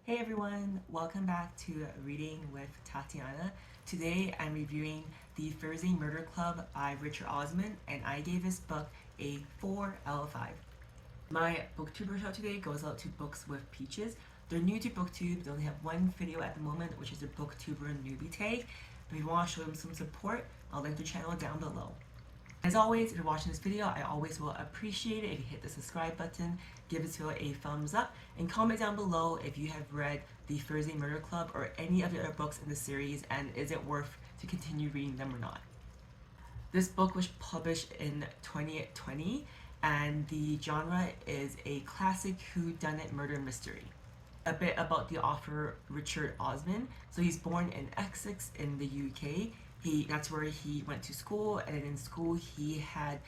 Hey everyone, welcome back to Reading with Tatiana. Today I'm reviewing The Thursday Murder Club by Richard Osman, and I gave this book a 4 out of 5. My Booktuber shout today goes out to Books with Peaches. They're new to Booktube, they only have one video at the moment, which is a Booktuber newbie tag. But if you want to show them some support, I'll link their channel down below. As always, if you're watching this video, I always will appreciate it if you hit the subscribe button, give this video a thumbs up, and comment down below if you have read The Thursday Murder Club or any of the other books in the series, and is it worth to continue reading them or not. This book was published in 2020, and the genre is a classic whodunit murder mystery. A bit about the author Richard Osman. So he's born in Essex in the UK. That's where he went to school, and in school he had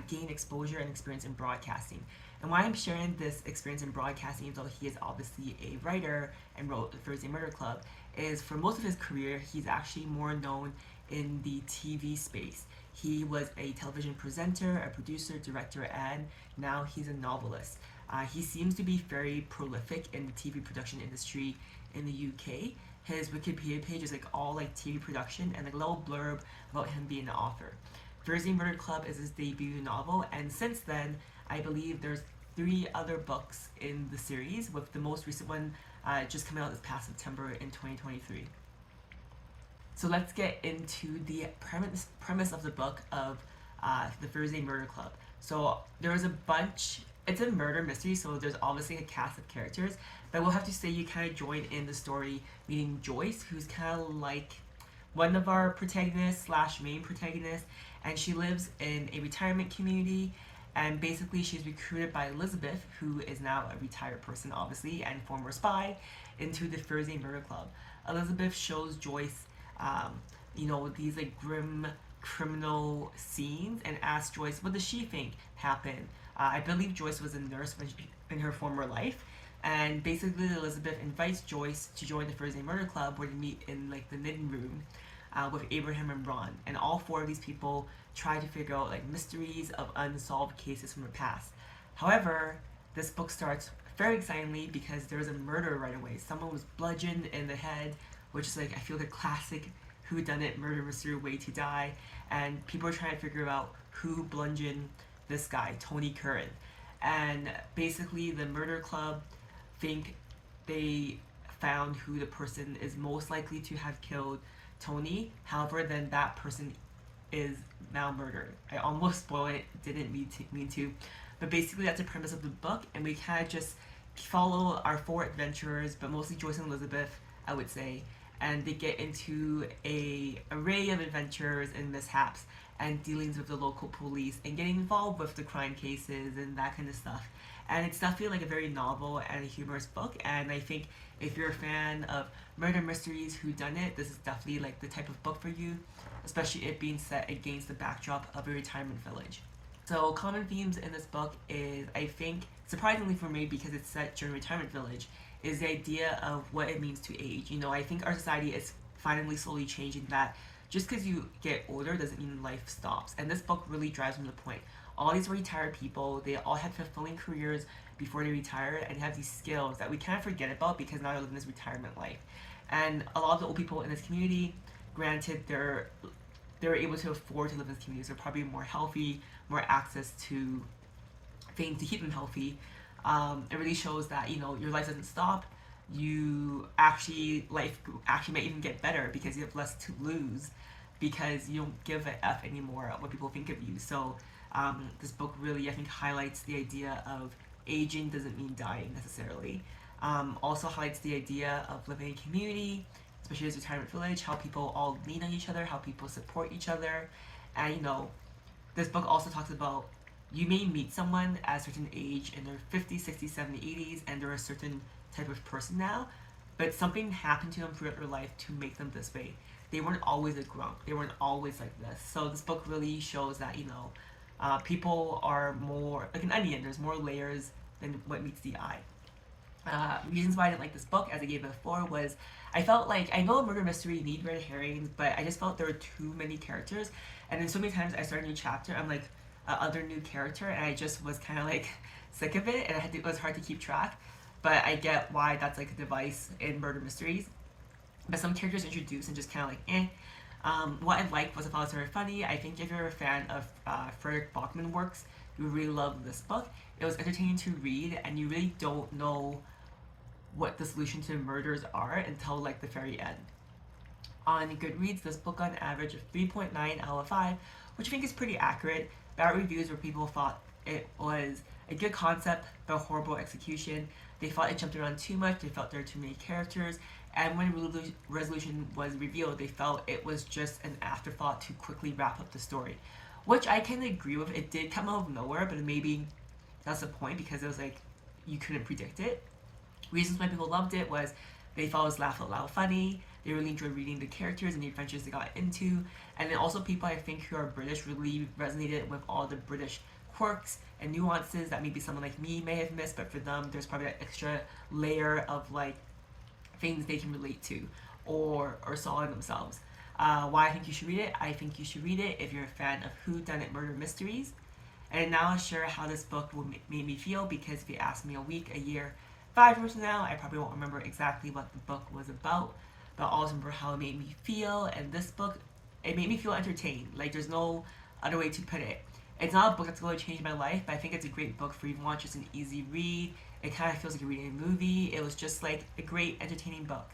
gained exposure and experience in broadcasting. And why I'm sharing this experience in broadcasting, even though he is obviously a writer and wrote The Thursday Murder Club, is for most of his career he's actually more known in the TV space. He was a television presenter, a producer, director, and now he's a novelist. He seems to be very prolific in the TV production industry in the UK. His Wikipedia page is like all like TV production and like a little blurb about him being an author. Thursday Murder Club is his debut novel, and since then I believe there's 3 other books in the series, with the most recent one just coming out this past September in 2023. So let's get into the premise of the book of the Thursday Murder Club. So there was a bunch. It's a murder mystery, so there's obviously a cast of characters, but we'll have to say you kind of join in the story meeting Joyce, who's kind of like one of our protagonists slash main protagonists, and she lives in a retirement community, and basically she's recruited by Elizabeth, who is now a retired person obviously and former spy, into the Thursday Murder Club. Elizabeth shows Joyce these like grim criminal scenes and asks Joyce what does she think happened. I believe Joyce was a nurse in her former life, and basically Elizabeth invites Joyce to join the Thursday Murder Club, where they meet in like the knitting room with Abraham and Ron, and all 4 of these people try to figure out like mysteries of unsolved cases from the past. However, this book starts very excitingly because there's a murder right away. Someone was bludgeoned in the head, which is like I feel like a classic whodunit murder mystery way to die, and people are trying to figure out who bludgeoned this guy, Tony Curran. And basically the murder club think they found who the person is most likely to have killed Tony. However, then that person is now murdered. I almost spoiled it, didn't mean to. But basically that's the premise of the book, and we kind of just follow our 4 adventurers, but mostly Joyce and Elizabeth, I would say, and they get into a array of adventures and mishaps and dealings with the local police and getting involved with the crime cases and that kind of stuff. And it's definitely like a very novel and a humorous book, and I think if you're a fan of murder mysteries, whodunit, this is definitely like the type of book for you, especially it being set against the backdrop of a retirement village. So common themes in this book is, I think, surprisingly for me because it's set during a retirement village, is the idea of what it means to age. I think our society is finally slowly changing that just because you get older doesn't mean life stops. And this book really drives home the point. All these retired people, they all had fulfilling careers before they retired and have these skills that we kind of forget about because now they're living this retirement life. And a lot of the old people in this community, granted, they're able to afford to live in this community, so they're probably more healthy, more access to things to keep them healthy. It really shows that your life doesn't stop. Life actually might even get better because you have less to lose, because you don't give a f anymore what people think of you. So this book really, I think, highlights the idea of aging doesn't mean dying necessarily. Also highlights the idea of living in community, especially as a retirement village, how people all lean on each other, how people support each other. And this book also talks about you may meet someone at a certain age in their 50s, 60s, 70s, 80s, and they're a certain type of person now, but something happened to them throughout their life to make them this way. They weren't always a grump. They weren't always like this. So this book really shows that, people are more like an onion. There's more layers than what meets the eye. Reasons why I didn't like this book, as I gave it before, was I felt like, I know a murder mystery need red herrings, but I just felt there were too many characters, and then so many times I start a new chapter, I'm like, other new character, and I just was kind of like sick of it, and it was hard to keep track. but I get why that's like a device in murder mysteries. But some characters introduced and just kind of like eh. What I liked was I thought it was very funny. I think if you're a fan of Frederick Bachman works, you really love this book. It was entertaining to read, and you really don't know what the solution to the murders are until like the very end. On Goodreads, this book got an average of 3.9 out of 5, which I think is pretty accurate. Bad reviews where people thought it was a good concept but horrible execution. They thought it jumped around too much, they felt there were too many characters, and when resolution was revealed, they felt it was just an afterthought to quickly wrap up the story. Which I can agree with. It did come out of nowhere, but maybe that's the point because it was like you couldn't predict it. Reasons why people loved it was they thought it was laugh out loud funny. They really enjoyed reading the characters and the adventures they got into. And then also people I think who are British really resonated with all the British quirks and nuances that maybe someone like me may have missed, but for them there's probably that extra layer of like things they can relate to or saw in themselves. Why I think you should read it? I think you should read it if you're a fan of whodunit murder mysteries. And now I'll share how this book made me feel because if you ask me a week, a year, 5 years from now, I probably won't remember exactly what the book was about, but I'll always remember how it made me feel. And this book, it made me feel entertained. Like there's no other way to put it. It's not a book that's going to change my life, but I think it's a great book for you to watch. It's an easy read. It kind of feels like you're reading a movie. It was just like a great, entertaining book.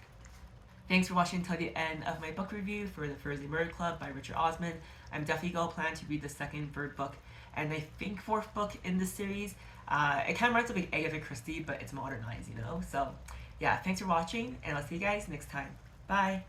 Thanks for watching until the end of my book review for The Thursday Murder Club by Richard Osman. I'm definitely going to plan to read the second, third book, and I think fourth book in the series. It kind of reminds me of like Agatha Christie, but it's modernized, you know? So, yeah, thanks for watching, and I'll see you guys next time. Bye!